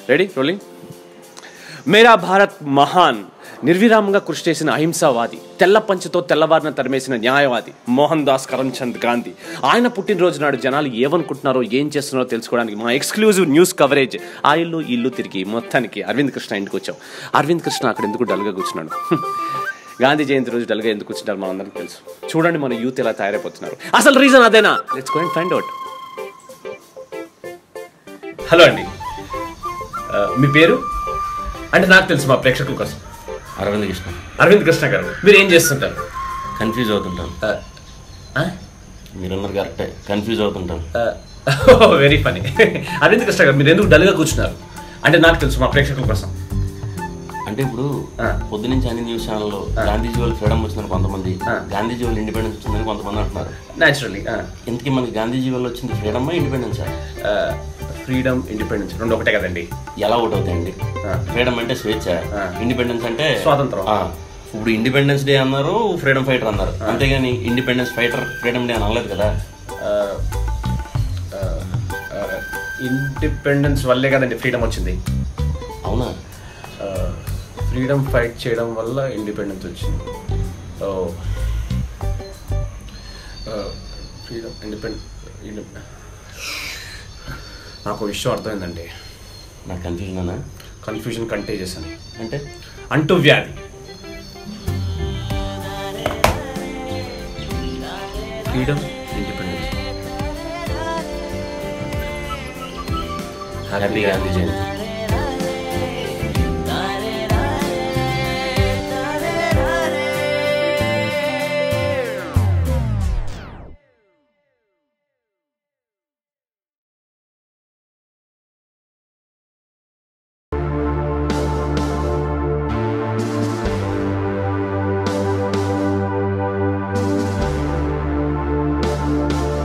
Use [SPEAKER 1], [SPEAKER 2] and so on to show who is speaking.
[SPEAKER 1] Ready rolling. మేరా భారత్ మహాన్, నిర్విరామంగా కృషి చేసిన అహింసావాది, తెల్ల పంచతో తెల్లవారిన తరిమేసిన న్యాయవాది మోహన్ దాస్ కరమ్చంద్ గాంధీ. ఆయన పుట్టినరోజు నాడు జనాలు ఏమనుకుంటున్నారో ఏం చేస్తున్నారో తెలుసుకోవడానికి మా ఎక్స్క్లూజివ్ న్యూస్ కవరేజ్ ఆ ఇల్లు తిరిగి మొత్తానికి అరవింద్ కృష్ణ ఇంటికి వచ్చాం. అరవింద్ కృష్ణ అక్కడ ఎందుకు డల్గా కూర్చున్నాడు? గాంధీ జయంతి రోజు డల్గా ఎందుకు కూర్చుంటారు మనందరికీ తెలుసు. చూడండి మన యూత్ ఎలా తయారైపోతున్నారు. అసలు రీజన్ అదేనా? Let's go and find out. Hello అండి, మీ పేరు? అంటే నాకు తెలుసు, మా ప్రేక్షకుల కోసం. అరవింద్ కృష్ణ గారు, మీరు ఏం చేస్తుంటారు?
[SPEAKER 2] కన్ఫ్యూజ్ అవుతుంటాను. మీరన్నారు కరెక్టే, కన్ఫ్యూజ్ అవుతుంటాను.
[SPEAKER 1] Very funny. అరవింద్ కృష్ణ గారు, మీరు ఎందుకు డల్గా కూర్చున్నారు? అంటే నాకు తెలుసు, మా ప్రేక్షకుల కోసం.
[SPEAKER 2] అంటే ఇప్పుడు పొద్దునుంచి అన్ని న్యూస్ ఛానల్లో గాంధీజీ వాళ్ళు ఫ్రీడమ్ వచ్చిందని కొంతమంది, గాంధీజీ వాళ్ళు ఇండిపెండెన్స్ వచ్చిందని కొంతమంది అంటున్నారు.
[SPEAKER 1] న్యాచురల్లీ
[SPEAKER 2] ఇంతకీ మనకి గాంధీజీ వాళ్ళు వచ్చింది ఫ్రీడమా ఇండిపెండెన్సా?
[SPEAKER 1] ఫ్రీడమ్, ఇండిపెండెన్స్ రెండు ఒకటే కదండి.
[SPEAKER 2] ఎలా ఒకటి అవుతాయండి? ఫ్రీడమ్ అంటే స్వేచ్ఛ, ఇండిపెండెన్స్ అంటే
[SPEAKER 1] స్వాతంత్రం.
[SPEAKER 2] ఇప్పుడు ఇండిపెండెన్స్ డే అన్నారు, ఫ్రీడమ్ ఫైటర్ అన్నారు, అంతేగాని ఇండిపెండెన్స్ ఫైటర్ ఫ్రీడమ్ డే అని అనలేదు కదా.
[SPEAKER 1] ఇండిపెండెన్స్ వల్లే కదండి ఫ్రీడమ్ వచ్చింది.
[SPEAKER 2] అవునా?
[SPEAKER 1] ఫ్రీడమ్ ఫైట్ చేయడం వల్ల ఇండిపెండెన్స్ వచ్చింది. Freedom, independence. నాకు విషయం అర్థమైందండి.
[SPEAKER 2] నాకు కన్ఫ్యూజన్ అన్నా?
[SPEAKER 1] కన్ఫ్యూజన్ కంటేజియస్ అని.
[SPEAKER 2] అంటే
[SPEAKER 1] అంటూ వ్యాధి.
[SPEAKER 2] Freedom, independence. హ్యాపీ గాంధీ జయంతి.